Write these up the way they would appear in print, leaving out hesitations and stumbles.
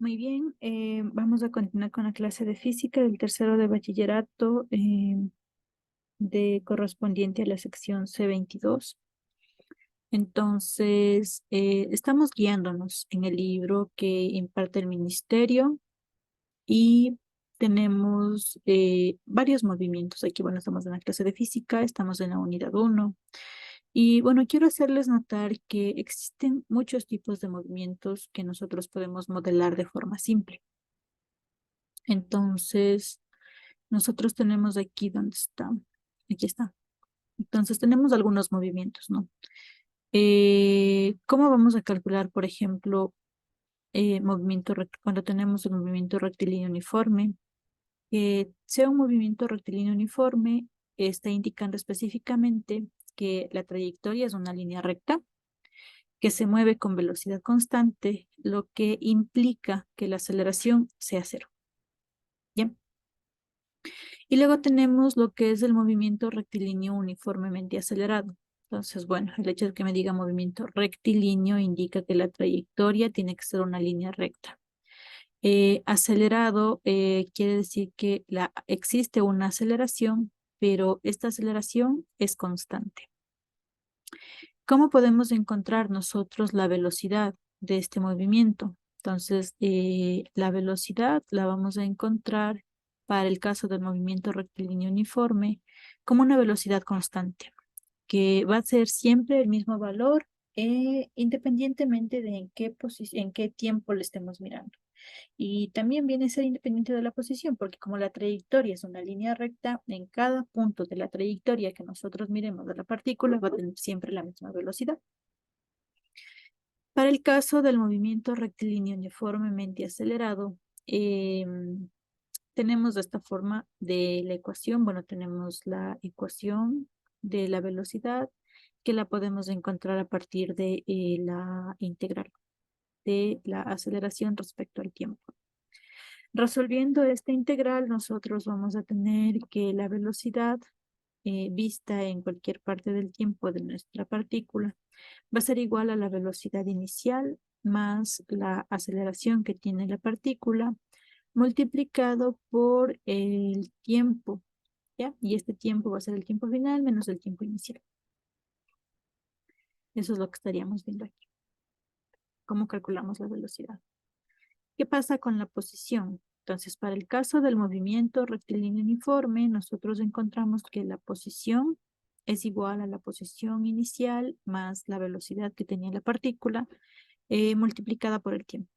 Muy bien, vamos a continuar con la clase de física del tercero de bachillerato de correspondiente a la sección C22. Entonces, estamos guiándonos en el libro que imparte el ministerio y tenemos varios movimientos. Aquí, bueno, estamos en la clase de física, estamos en la unidad uno. Y bueno, quiero hacerles notar que existen muchos tipos de movimientos que nosotros podemos modelar de forma simple. Entonces, nosotros tenemos aquí, ¿dónde está? Aquí está. Entonces, tenemos algunos movimientos, ¿no? ¿Cómo vamos a calcular, por ejemplo, cuando tenemos el movimiento rectilíneo uniforme? Que sea un movimiento rectilíneo uniforme, está indicando específicamente que la trayectoria es una línea recta que se mueve con velocidad constante, lo que implica que la aceleración sea cero. ¿Bien? Y luego tenemos lo que es el movimiento rectilíneo uniformemente acelerado. Entonces, bueno, el hecho de que me diga movimiento rectilíneo indica que la trayectoria tiene que ser una línea recta. Acelerado quiere decir que existe una aceleración, pero esta aceleración es constante. ¿Cómo podemos encontrar nosotros la velocidad de este movimiento? Entonces, la velocidad la vamos a encontrar para el caso del movimiento rectilíneo uniforme como una velocidad constante, que va a ser siempre el mismo valor, independientemente de en qué tiempo le estemos mirando. Y también viene a ser independiente de la posición, porque como la trayectoria es una línea recta, en cada punto de la trayectoria que nosotros miremos de la partícula va a tener siempre la misma velocidad. Para el caso del movimiento rectilíneo uniformemente acelerado, tenemos esta forma de la ecuación. Bueno, tenemos la ecuación de la velocidad que la podemos encontrar a partir de la integral de la aceleración respecto al tiempo. Resolviendo esta integral, nosotros vamos a tener que la velocidad vista en cualquier parte del tiempo de nuestra partícula va a ser igual a la velocidad inicial más la aceleración que tiene la partícula multiplicado por el tiempo, ¿ya? Y este tiempo va a ser el tiempo final menos el tiempo inicial. Eso es lo que estaríamos viendo aquí. ¿Cómo calculamos la velocidad? ¿Qué pasa con la posición? Entonces, para el caso del movimiento rectilíneo uniforme, nosotros encontramos que la posición es igual a la posición inicial más la velocidad que tenía la partícula multiplicada por el tiempo.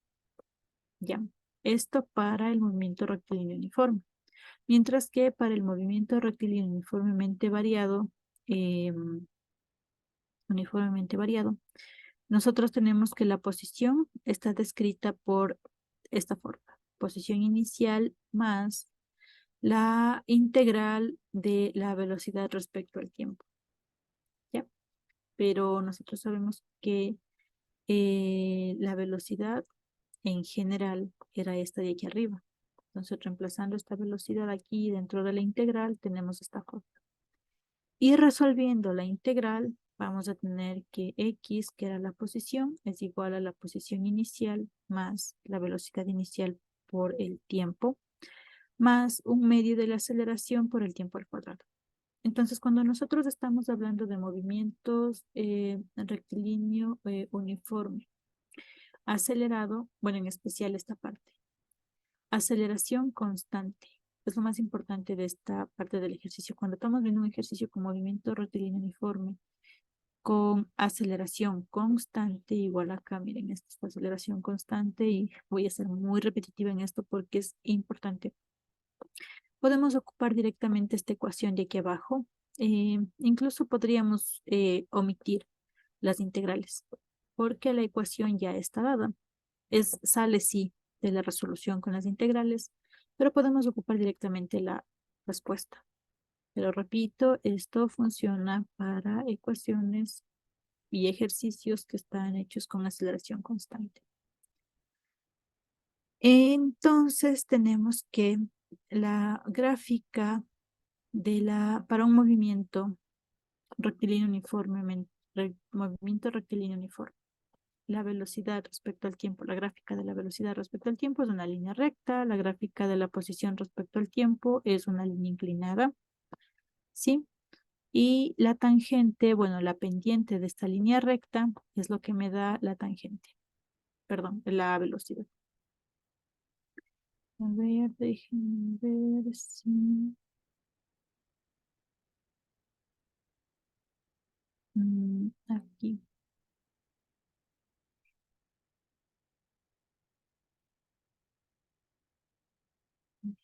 Ya. Esto para el movimiento rectilíneo uniforme. Mientras que para el movimiento rectilíneo eh, uniformemente variado, nosotros tenemos que la posición está descrita por esta forma. Posición inicial más la integral de la velocidad respecto al tiempo. ¿Ya? Pero nosotros sabemos que la velocidad en general era esta de aquí arriba. Entonces, reemplazando esta velocidad aquí dentro de la integral, tenemos esta forma. Y resolviendo la integral, vamos a tener que x, que era la posición, es igual a la posición inicial más la velocidad inicial por el tiempo, más un medio de la aceleración por el tiempo al cuadrado. Entonces, cuando nosotros estamos hablando de movimientos rectilíneo uniforme, acelerado, bueno, en especial esta parte, aceleración constante. Es lo más importante de esta parte del ejercicio. Cuando estamos viendo un ejercicio con movimiento rectilíneo uniforme, con aceleración constante, igual acá, miren, esta es aceleración constante y voy a ser muy repetitiva en esto porque es importante. Podemos ocupar directamente esta ecuación de aquí abajo. Incluso podríamos omitir las integrales porque la ecuación ya está dada. Sale sí de la resolución con las integrales, pero podemos ocupar directamente la respuesta. Pero repito, esto funciona para ecuaciones y ejercicios que están hechos con aceleración constante. Entonces tenemos que la gráfica para un movimiento rectilíneo uniforme. la velocidad respecto al tiempo, la gráfica de la velocidad respecto al tiempo es una línea recta, la gráfica de la posición respecto al tiempo es una línea inclinada, ¿sí? Y la tangente, bueno, la pendiente de esta línea recta es lo que me da la tangente, perdón, la velocidad. A ver, déjenme ver si... aquí.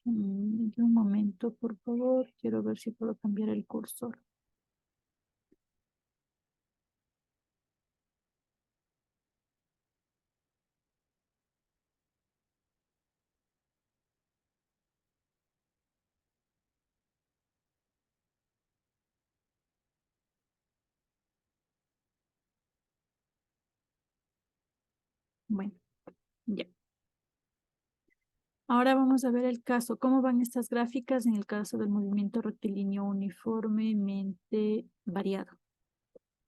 Un momento, por favor. Quiero ver si puedo cambiar el cursor. Bueno, ya. Ahora vamos a ver el caso. ¿Cómo van estas gráficas en el caso del movimiento rectilíneo uniformemente variado?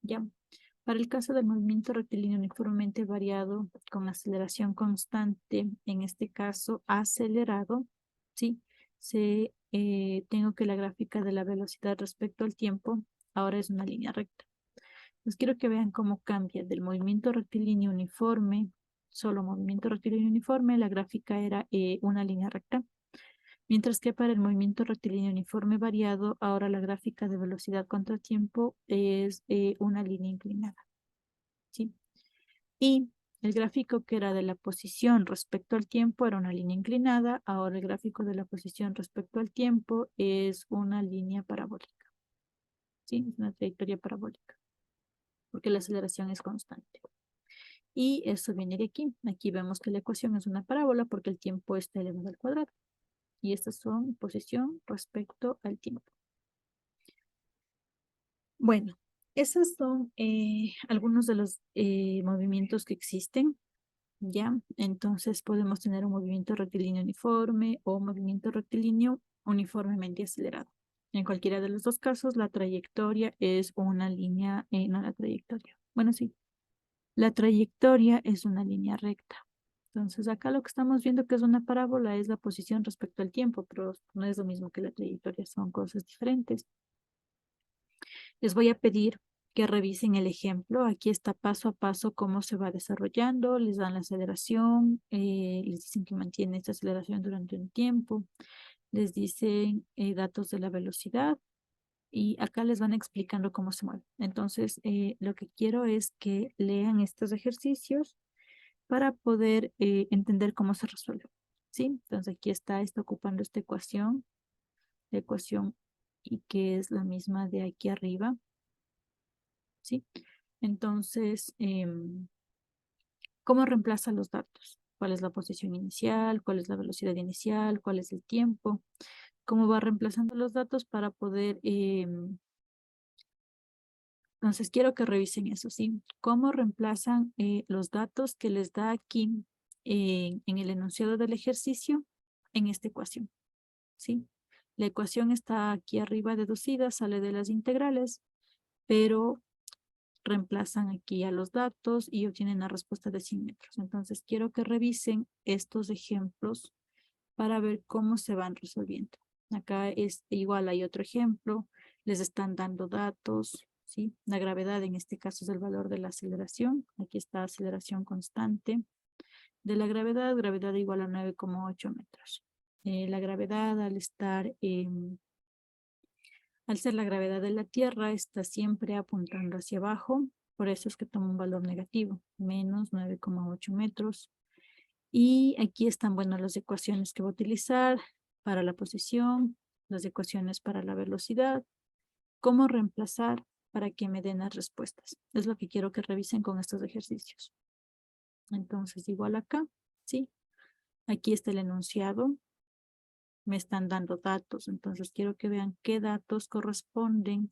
Ya. Para el caso del movimiento rectilíneo uniformemente variado con aceleración constante, en este caso acelerado, ¿sí? Tengo que la gráfica de la velocidad respecto al tiempo ahora es una línea recta. Entonces quiero que vean cómo cambia del movimiento rectilíneo uniforme, solo movimiento rectilíneo uniforme, la gráfica era una línea recta. Mientras que para el movimiento rectilíneo uniforme variado, ahora la gráfica de velocidad contra tiempo es una línea inclinada. ¿Sí? Y el gráfico que era de la posición respecto al tiempo era una línea inclinada, ahora el gráfico de la posición respecto al tiempo es una línea parabólica. ¿Sí? Es una trayectoria parabólica, porque la aceleración es constante. Y eso viene de aquí. Aquí vemos que la ecuación es una parábola porque el tiempo está elevado al cuadrado. Y estas son posición respecto al tiempo. Bueno, esos son algunos de los movimientos que existen, ¿ya? Entonces podemos tener un movimiento rectilíneo uniforme o movimiento rectilíneo uniformemente acelerado. En cualquiera de los dos casos, la trayectoria es una línea, no la trayectoria. Bueno, sí, la trayectoria es una línea recta. Entonces acá lo que estamos viendo que es una parábola es la posición respecto al tiempo, pero no es lo mismo que la trayectoria, son cosas diferentes. Les voy a pedir que revisen el ejemplo. Aquí está paso a paso cómo se va desarrollando. Les dan la aceleración, les dicen que mantiene esta aceleración durante un tiempo. Les dicen datos de la velocidad y acá les van explicando cómo se mueve. Entonces, lo que quiero es que lean estos ejercicios para poder entender cómo se resuelve. ¿Sí? Entonces, aquí está ocupando esta ecuación, la ecuación y que es la misma de aquí arriba. ¿Sí? Entonces, ¿cómo reemplaza los datos? ¿Cuál es la posición inicial? ¿Cuál es la velocidad inicial? ¿Cuál es el tiempo? ¿Cómo va reemplazando los datos para poder... entonces, quiero que revisen eso, ¿sí? ¿Cómo reemplazan los datos que les da aquí en el enunciado del ejercicio en esta ecuación? ¿Sí? La ecuación está aquí arriba deducida, sale de las integrales, pero reemplazan aquí a los datos y obtienen la respuesta de 100 metros. Entonces, quiero que revisen estos ejemplos para ver cómo se van resolviendo. Acá es igual, hay otro ejemplo, les están dando datos, ¿sí? La gravedad en este caso es el valor de la aceleración. Aquí está aceleración constante. De la gravedad, gravedad igual a 9,8 metros. La gravedad al ser la gravedad de la Tierra, está siempre apuntando hacia abajo, por eso es que toma un valor negativo, menos 9,8 metros. Y aquí están, bueno, las ecuaciones que voy a utilizar para la posición, las ecuaciones para la velocidad, cómo reemplazar para que me den las respuestas. Es lo que quiero que revisen con estos ejercicios. Entonces, igual acá, ¿sí? Aquí está el enunciado. Me están dando datos, entonces quiero que vean qué datos corresponden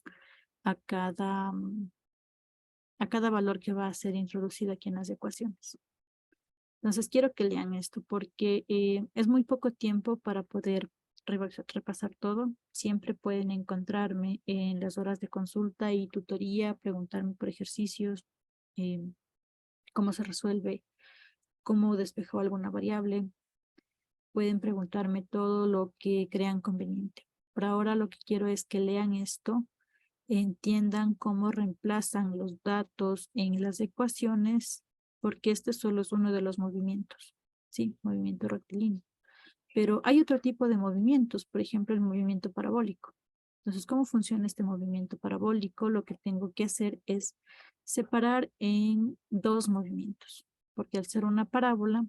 a a cada valor que va a ser introducido aquí en las ecuaciones. Entonces quiero que lean esto porque es muy poco tiempo para poder repasar todo. Siempre pueden encontrarme en las horas de consulta y tutoría, preguntarme por ejercicios, cómo se resuelve, cómo despejó alguna variable. Pueden preguntarme todo lo que crean conveniente. Por ahora lo que quiero es que lean esto, entiendan cómo reemplazan los datos en las ecuaciones, porque este solo es uno de los movimientos, ¿sí? Movimiento rectilíneo. Pero hay otro tipo de movimientos, por ejemplo, el movimiento parabólico. Entonces, ¿cómo funciona este movimiento parabólico? Lo que tengo que hacer es separar en dos movimientos, porque al ser una parábola,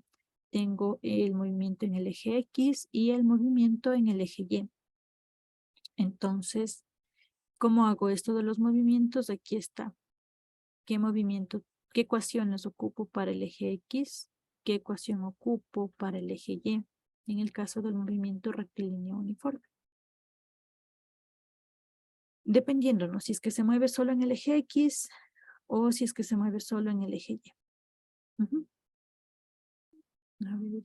tengo el movimiento en el eje X y el movimiento en el eje Y. Entonces, ¿cómo hago esto de los movimientos? Aquí está. ¿Qué movimiento, qué ecuaciones ocupo para el eje X? ¿Qué ecuación ocupo para el eje Y? En el caso del movimiento rectilíneo uniforme. Dependiendo, ¿no? Si es que se mueve solo en el eje X o si es que se mueve solo en el eje Y. Ujú. A ver.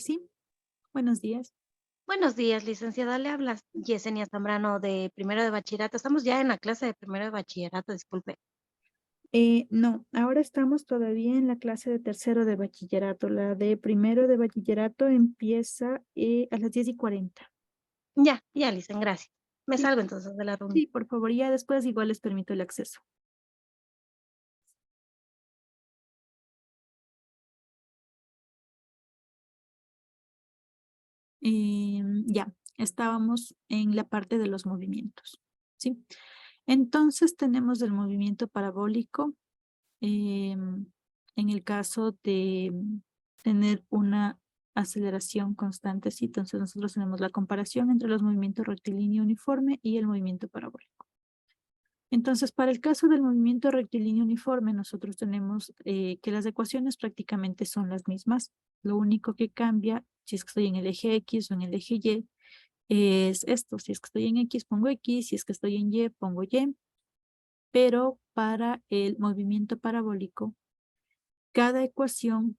Sí, buenos días. Buenos días, licenciada. Le habla Yesenia Zambrano de primero de bachillerato. Estamos ya en la clase de primero de bachillerato, disculpe. No, ahora estamos todavía en la clase de tercero de bachillerato. La de primero de bachillerato empieza a las 10:40. Ya, licen, gracias. Me Sí, salgo entonces de la reunión. sí, por favor, ya después igual les permito el acceso. Ya, estábamos en la parte de los movimientos, ¿sí? Entonces tenemos el movimiento parabólico en el caso de tener una aceleración constante, ¿sí? Entonces nosotros tenemos la comparación entre los movimientos rectilíneo uniforme y el movimiento parabólico. Entonces, para el caso del movimiento rectilíneo uniforme, nosotros tenemos que las ecuaciones prácticamente son las mismas. Lo único que cambia, si es que estoy en el eje X o en el eje Y, es esto. Si es que estoy en X, pongo X. Si es que estoy en Y, pongo Y. Pero para el movimiento parabólico, cada ecuación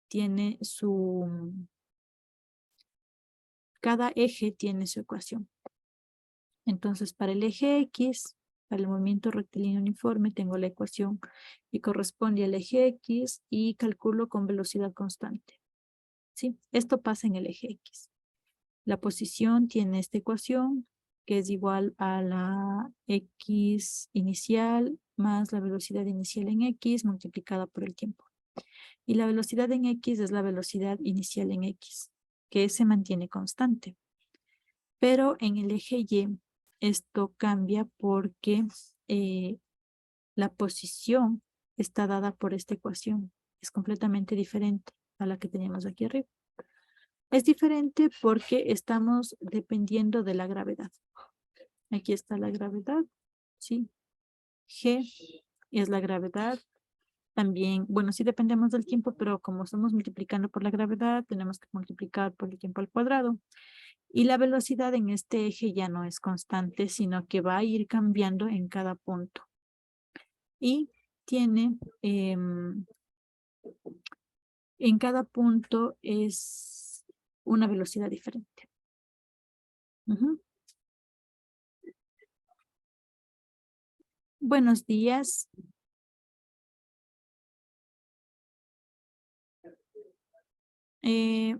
tiene cada eje tiene su ecuación. Entonces, para el eje X, para el movimiento rectilíneo uniforme, tengo la ecuación que corresponde al eje X y calculo con velocidad constante. ¿Sí? Esto pasa en el eje X. La posición tiene esta ecuación que es igual a la X inicial más la velocidad inicial en X multiplicada por el tiempo. Y la velocidad en X es la velocidad inicial en X, que se mantiene constante. Pero en el eje Y esto cambia porque la posición está dada por esta ecuación. Es completamente diferente a la que teníamos aquí arriba. Es diferente porque estamos dependiendo de la gravedad. Aquí está la gravedad, ¿sí? G es la gravedad. También, bueno, sí dependemos del tiempo, pero como estamos multiplicando por la gravedad, tenemos que multiplicar por el tiempo al cuadrado. Y la velocidad en este eje ya no es constante, sino que va a ir cambiando en cada punto. Y tiene, en cada punto es una velocidad diferente. Ujú. Buenos días.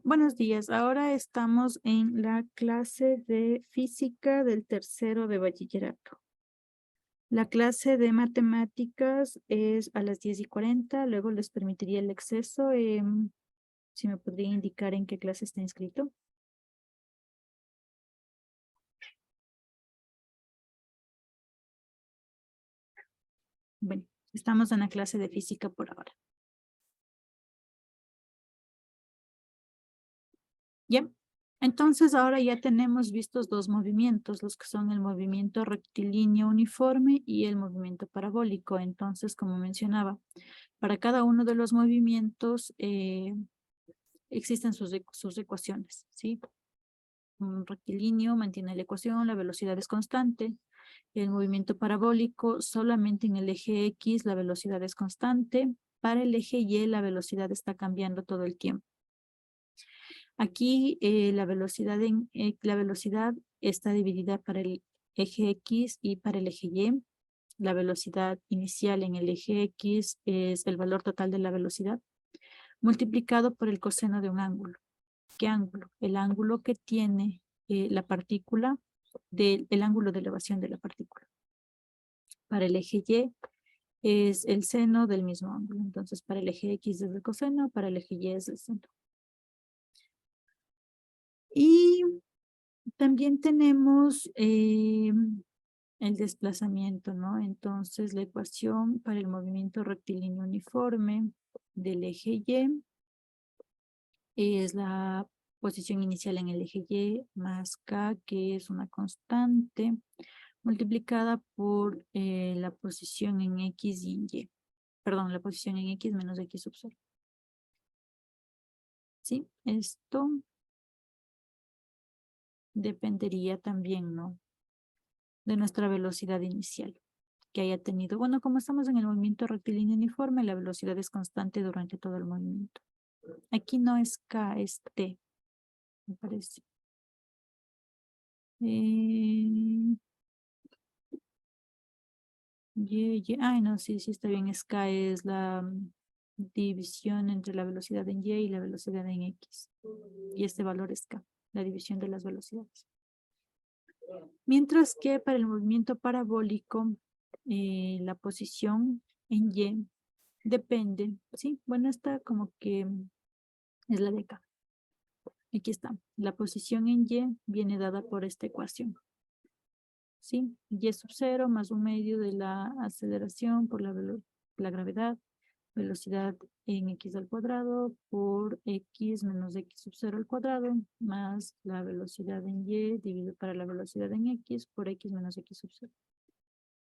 Buenos días. Ahora estamos en la clase de física del tercero de bachillerato. La clase de matemáticas es a las 10:40. Luego les permitiría el acceso. Si me podría indicar en qué clase está inscrito. Bueno, estamos en la clase de física por ahora. ¿Ya? Entonces ahora ya tenemos vistos dos movimientos, los que son el movimiento rectilíneo uniforme y el movimiento parabólico. Entonces, como mencionaba, para cada uno de los movimientos existen sus ecuaciones, ¿sí? Un rectilíneo mantiene la ecuación, la velocidad es constante. El movimiento parabólico, solamente en el eje X la velocidad es constante. Para el eje Y la velocidad está cambiando todo el tiempo. Aquí la velocidad está dividida para el eje X y para el eje Y. La velocidad inicial en el eje X es el valor total de la velocidad multiplicado por el coseno de un ángulo. ¿Qué ángulo? El ángulo que tiene la partícula, el ángulo de elevación de la partícula. Para el eje Y es el seno del mismo ángulo. Entonces, para el eje X es el coseno, para el eje Y es el seno. Y también tenemos el desplazamiento, ¿no? Entonces, la ecuación para el movimiento rectilíneo uniforme del eje Y es la posición inicial en el eje Y más K, que es una constante, multiplicada por la posición en X y en Y. Perdón, la posición en X menos X sub 0. ¿Sí? Esto dependería también, ¿no? De nuestra velocidad inicial que haya tenido. Bueno, como estamos en el movimiento rectilíneo uniforme, la velocidad es constante durante todo el movimiento. Aquí no es K, es T, me parece. Ay, no, sí, sí está bien. Es K, es la división entre la velocidad en Y y la velocidad en X. Y este valor es K, la división de las velocidades. Mientras que para el movimiento parabólico, la posición en Y depende, ¿sí? Bueno, esta como que es la de acá. Aquí está. La posición en Y viene dada por esta ecuación. ¿Sí? Y sub 0 más un medio de la aceleración por la gravedad, velocidad en X al cuadrado por X menos X sub 0 al cuadrado, más la velocidad en Y dividido para la velocidad en X por X menos X sub 0.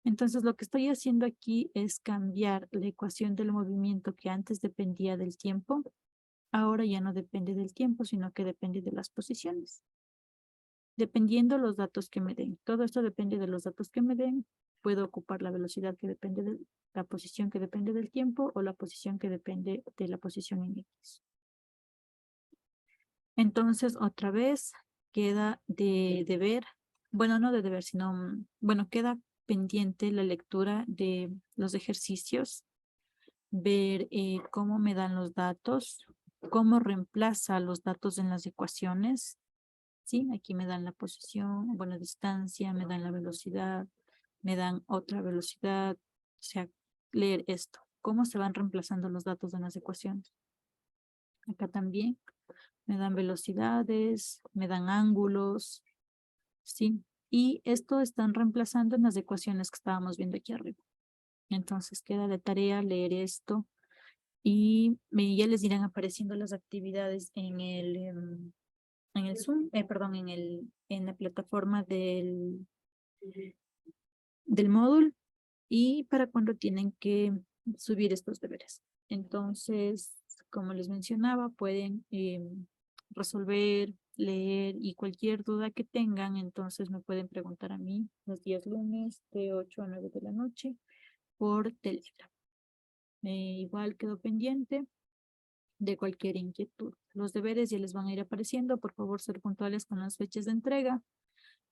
Entonces, lo que estoy haciendo aquí es cambiar la ecuación del movimiento que antes dependía del tiempo. Ahora ya no depende del tiempo, sino que depende de las posiciones. Dependiendo los datos que me den. Todo esto depende de los datos que me den. Puedo ocupar la velocidad que depende de la posición que depende del tiempo o la posición que depende de la posición en X. Entonces, otra vez queda de deber, bueno, no de deber, sino, bueno, queda pendiente la lectura de los ejercicios, ver cómo me dan los datos, cómo reemplaza los datos en las ecuaciones. Sí, aquí me dan la posición, bueno, distancia, me dan la velocidad, me dan otra velocidad. O sea, leer esto. ¿Cómo se van reemplazando los datos en las ecuaciones? Acá también me dan velocidades, me dan ángulos, ¿sí? Y esto están reemplazando en las ecuaciones que estábamos viendo aquí arriba. Entonces queda de tarea leer esto y ya les irán apareciendo las actividades en el Zoom, perdón, en la plataforma del módulo y para cuando tienen que subir estos deberes. Entonces, como les mencionaba, pueden resolver, leer y cualquier duda que tengan, entonces me pueden preguntar a mí los días lunes de 8 a 9 de la noche por Telegram. Igual quedo pendiente de cualquier inquietud. Los deberes ya les van a ir apareciendo. Por favor, ser puntuales con las fechas de entrega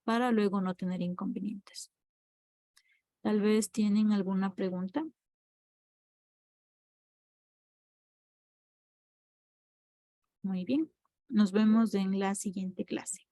para luego no tener inconvenientes. Tal vez tienen alguna pregunta. Muy bien. Nos vemos en la siguiente clase.